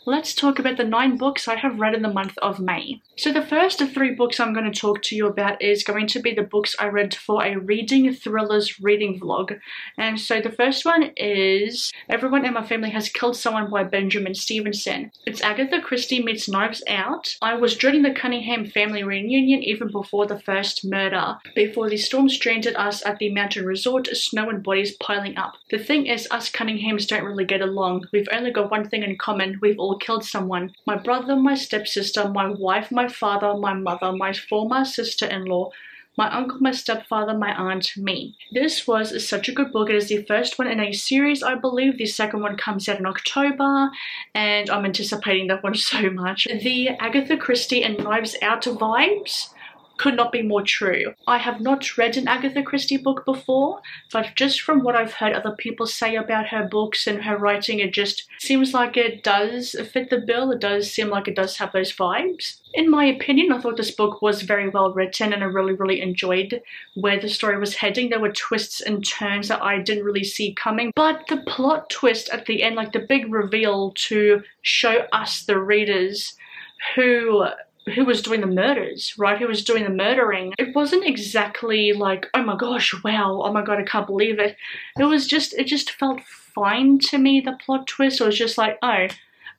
let's talk about the 9 books I have read in the month of May. So the first 3 books I'm going to talk to you about is going to be the books I read for a Reading Thrillers reading vlog. And so the first one is Everyone in My Family Has Killed Someone by Benjamin Stevenson. It's Agatha Christie meets Knives Out. I was dreading the Cunningham family reunion even before the first murder. Before the storm stranded us at the mountain resort, snow and bodies piling up. The thing is, us Cunninghams don't really get along. We've only got one thing in common. We've all killed someone. My brother, my stepsister, my wife, my father, my mother, my former sister-in-law, my uncle, my stepfather, my aunt, me. This was such a good book. It is the first one in a series, I believe. The second one comes out in October, and I'm anticipating that one so much. The Agatha Christie and Knives Out vibes could not be more true. I have not read an Agatha Christie book before, but just from what I've heard other people say about her books and her writing, it just seems like it does fit the bill. It does seem like it does have those vibes. In my opinion, I thought this book was very well written, and I really enjoyed where the story was heading. There were twists and turns that I didn't really see coming, but the plot twist at the end, like the big reveal to show us, the readers, who was doing the murders, right? Who was doing the murdering. It wasn't exactly like, oh my gosh, wow, oh my god, I can't believe it. It just felt fine to me, the plot twist. It was just like, oh,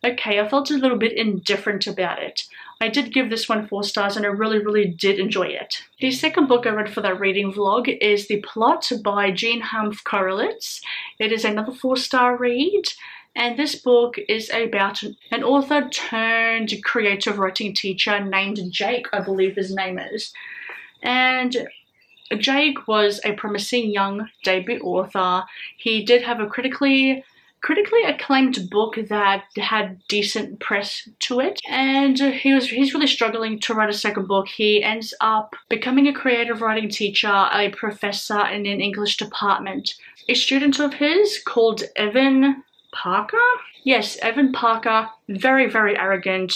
okay, I felt a little bit indifferent about it. I did give this one 4 stars, and I really did enjoy it. The second book I read for that reading vlog is The Plot by Jean Humph Korelitz. It is another 4-star read. And this book is about an author turned creative writing teacher named Jake, I believe his name is. And Jake was a promising young debut author. He did have a critically acclaimed book that had decent press to it, and he's really struggling to write a second book. He ends up becoming a creative writing teacher, a professor in an English department. A student of his called Evan Parker? Yes, Evan Parker, very arrogant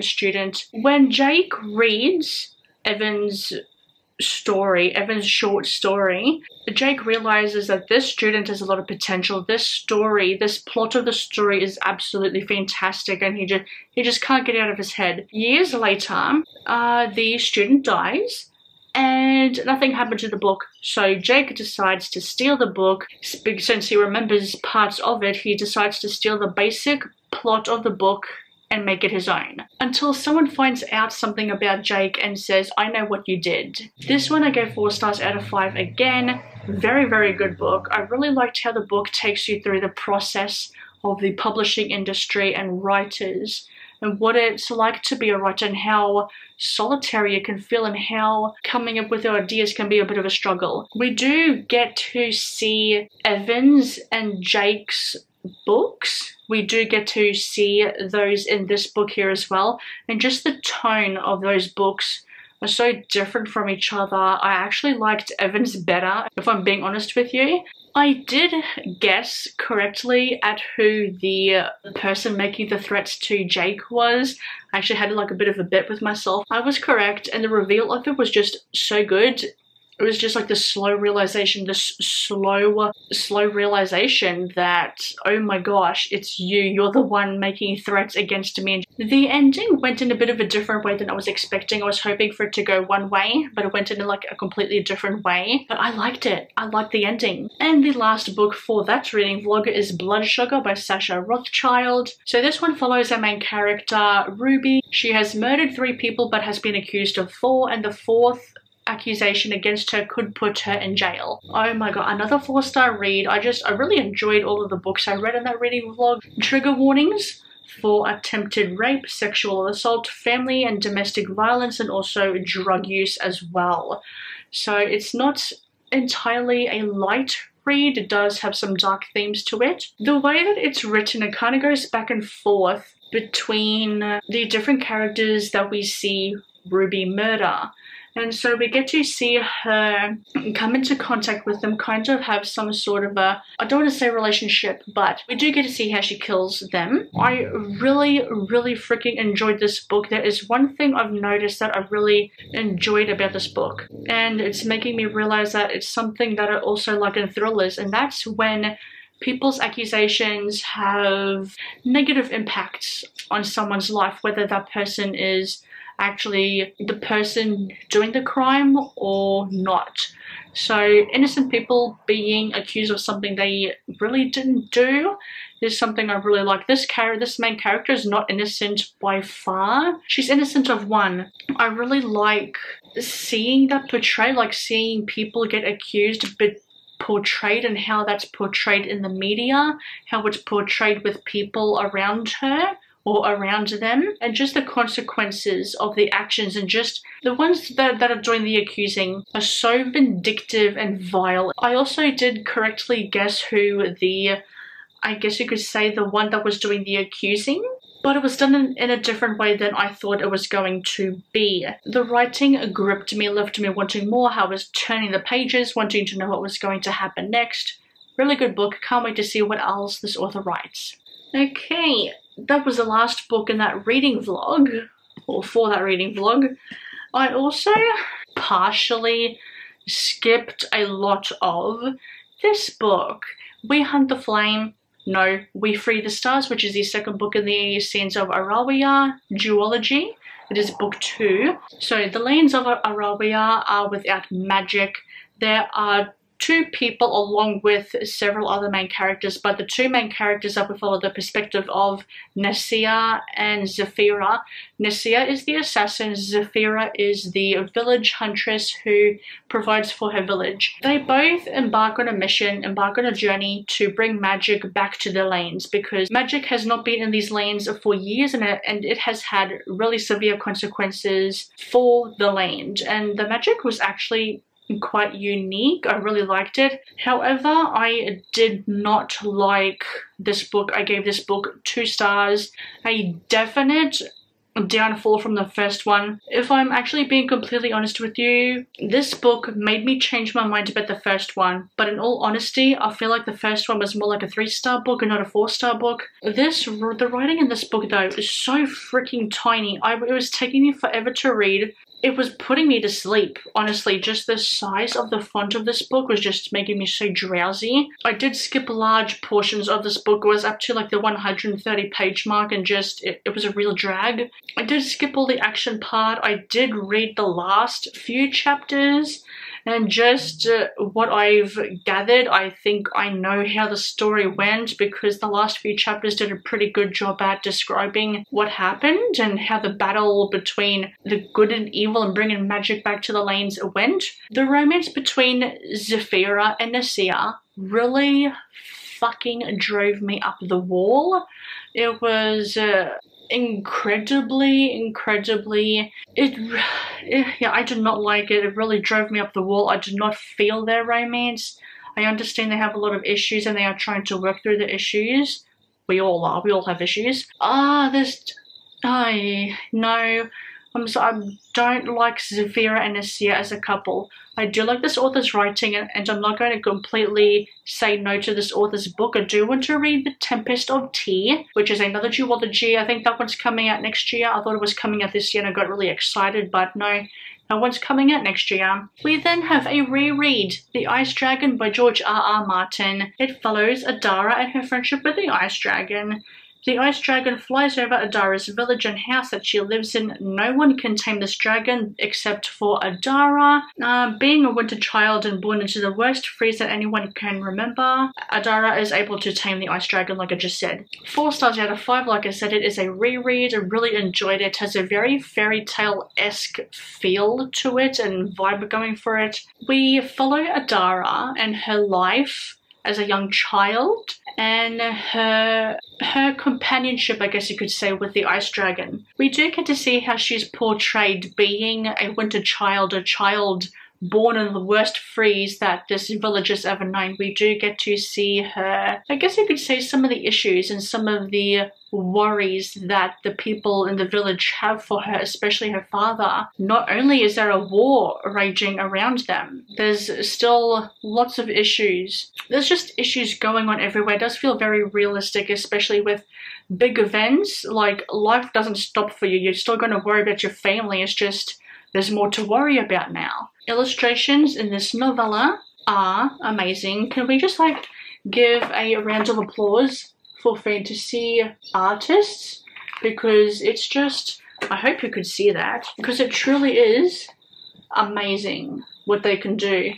student. When Jake reads Evan's short story, Jake realizes that this student has a lot of potential. This plot of the story is absolutely fantastic, and he just can't get it out of his head. Years later, the student dies, and nothing happened to the book. So Jake decides to steal the book. Since he remembers parts of it, he decides to steal the basic plot of the book and make it his own. Until someone finds out something about Jake and says, I know what you did. This one I gave 4 stars out of 5 again. Very good book. I really liked how the book takes you through the process of the publishing industry and writers, and what it's like to be a writer, and how solitary it can feel, and how coming up with your ideas can be a bit of a struggle. We do get to see Evan's and Jake's books. We do get to see those in this book here as well, and just the tone of those books are so different from each other. I actually liked Evan's better, if I'm being honest with you. I did guess correctly at who the person making the threats to Jake was. I actually had like a bit of a bet with myself. I was correct, and the reveal of it was just so good. It was just like this slow realization, this slow realization that, oh my gosh, it's you. You're the one making threats against me. The ending went in a bit of a different way than I was expecting. I was hoping for it to go one way, but it went in like a completely different way. But I liked it. I liked the ending. And the last book for that reading vlog is Blood Sugar by Sasha Rothchild. So this one follows our main character, Ruby. She has murdered 3 people but has been accused of 4, and the 4th accusation against her could put her in jail. Oh my god, another 4-star read. I really enjoyed all of the books I read in that reading vlog. Trigger warnings for attempted rape, sexual assault, family and domestic violence, and also drug use as well. So it's not entirely a light read. It does have some dark themes to it. The way that it's written, it kind of goes back and forth between the different characters that we see Ruby murder. And so we get to see her come into contact with them, kind of have some sort of a, I don't want to say relationship, but we do get to see how she kills them. I really freaking enjoyed this book. There is one thing I've noticed that I really enjoyed about this book, and it's making me realize that it's something that I also like in thrillers, and that's when people's accusations have negative impacts on someone's life, whether that person is actually the person doing the crime or not. So innocent people being accused of something they really didn't do is something I really like. This main character is not innocent by far. She's innocent of one. I really like seeing that portrayed, like seeing people get accused but portrayed, and how that's portrayed in the media, how it's portrayed with people around her or around them, and just the consequences of the actions, and just the ones that are doing the accusing are so vindictive and vile. I also did correctly guess who I guess you could say the one that was doing the accusing, but it was done in a different way than I thought it was going to be. The writing gripped me, left me wanting more. I was turning the pages, wanting to know what was going to happen next. Really good book. Can't wait to see what else this author writes. Okay, that was the last book in that reading vlog, or for that reading vlog. I also partially skipped a lot of this book, We Hunt the Flame. No, We Free the Stars, which is the second book in the Scenes of Aralia duology. It is book 2. So the Lanes of Aralia are without magic. There are 2 people along with several other main characters, but the 2 main characters that we follow the perspective of Nessia and Zafira. Nessia is the assassin, Zafira is the village huntress who provides for her village. They both embark on a mission, embark on a journey to bring magic back to the lanes, because magic has not been in these lanes for years, and it has had really severe consequences for the land. And the magic was actually quite unique. I really liked it. However, I did not like this book. I gave this book 2 stars. A definite downfall from the first one. If I'm actually being completely honest with you, this book made me change my mind about the first one. But in all honesty, I feel like the first one was more like a 3-star book and not a 4-star book. The writing in this book though is so freaking tiny. It was taking me forever to read. It was putting me to sleep, honestly. Just the size of the font of this book was just making me so drowsy. I did skip large portions of this book. It was up to like the 130 page mark, and just, it was a real drag. I did skip all the action part. I did read the last few chapters, and just what I've gathered, I think I know how the story went, because the last few chapters did a pretty good job at describing what happened and how the battle between the good and evil and bringing magic back to the lanes went. The romance between Zafira and Nessia really fucking drove me up the wall. It was incredibly, yeah, I did not like it. It really drove me up the wall. I did not feel their romance. I understand they have a lot of issues and they are trying to work through the issues. We all have issues. No. I don't like Zafira and Nessia as a couple. I do like this author's writing, and I'm not going to completely say no to this author's book. I do want to read The Tempest of Tea, which is another duology. I think that one's coming out next year. I thought it was coming out this year and I got really excited, but no. That one's coming out next year. We then have a reread, The Ice Dragon by George R.R. Martin. It follows Adara and her friendship with the Ice Dragon. The Ice Dragon flies over Adara's village and house that she lives in. No one can tame this dragon except for Adara. Being a winter child and born into the worst freeze that anyone can remember, Adara is able to tame the Ice Dragon, like I just said. 4 stars out of 5, like I said, it is a reread. I really enjoyed it. It has a very fairy tale-esque feel to it and vibe going for it. We follow Adara and her life as a young child, and her companionship, I guess you could say, with the Ice Dragon. We do get to see how she's portrayed being a winter child, a child born in the worst freeze that this village has ever known. We do get to see her, I guess you could say, some of the issues and some of the worries that the people in the village have for her, especially her father. Not only is there a war raging around them, there's still lots of issues. There's just issues going on everywhere. It does feel very realistic, especially with big events. Like, life doesn't stop for you. You're still going to worry about your family. It's just there's more to worry about now. Illustrations in this novella are amazing. Can we just give a round of applause for fantasy artists, because it's just, I hope you could see that, because it truly is amazing what they can do.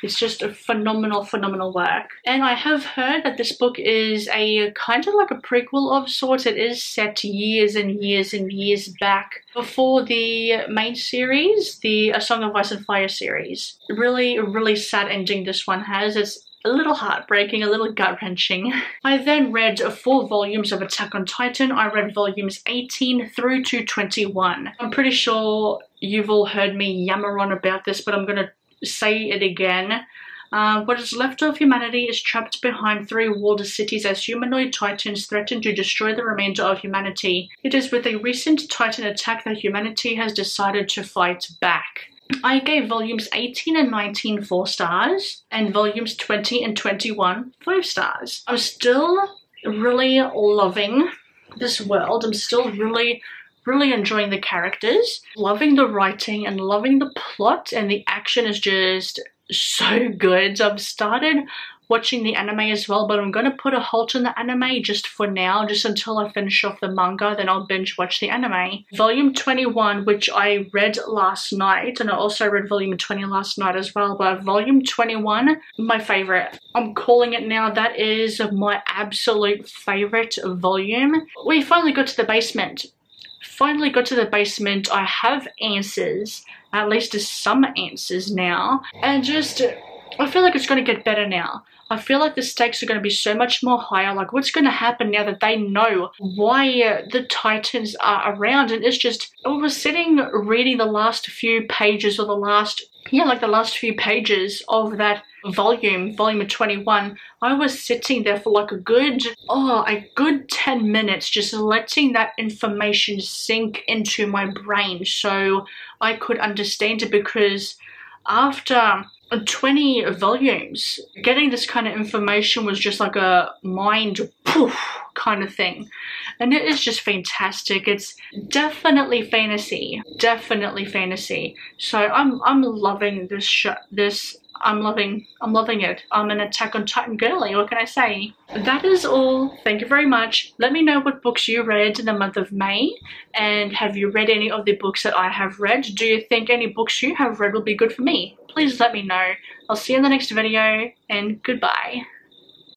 It's just a phenomenal work. And I have heard that this book is a kind of like a prequel of sorts. It is set years and years back before the main series, the A Song of Ice and Fire series. Really sad ending this one has. It's a little heartbreaking, a little gut-wrenching. I then read 4 volumes of Attack on Titan. I read volumes 18 through to 21. I'm pretty sure you've all heard me yammer on about this, but I'm gonna say it again. What is left of humanity is trapped behind 3 walled cities as humanoid titans threaten to destroy the remainder of humanity. It is with a recent titan attack that humanity has decided to fight back. I gave volumes 18 and 19 4 stars, and volumes 20 and 21 5 stars. I'm still really loving this world. I'm still really enjoying the characters, loving the writing and loving the plot, and the action is just so good. I've started watching the anime as well, but I'm going to put a halt on the anime just for now, just until I finish off the manga, then I'll binge watch the anime. Volume 21, which I read last night, and I also read volume 20 last night as well, but volume 21, my favorite. I'm calling it now. That is my absolute favorite volume. We finally got to the basement. I have answers, at least some answers now, and just, I feel like it's going to get better now. I feel like the stakes are going to be so much more higher. Like, what's going to happen now that they know why the Titans are around? And it's just, I was sitting reading the last few pages, or the last few pages of that volume 21. I was sitting there for like a good 10 minutes, just letting that information sink into my brain so I could understand it, because after 20 volumes, getting this kind of information was just like a mind poof kind of thing. And it is just fantastic. It's definitely fantasy. So I'm loving this show. I'm loving it. I'm an Attack on Titan girly, what can I say? That is all. Thank you very much. Let me know what books you read in the month of May, and have you read any of the books that I have read? Do you think any books you have read will be good for me? Please let me know. I'll see you in the next video, and goodbye.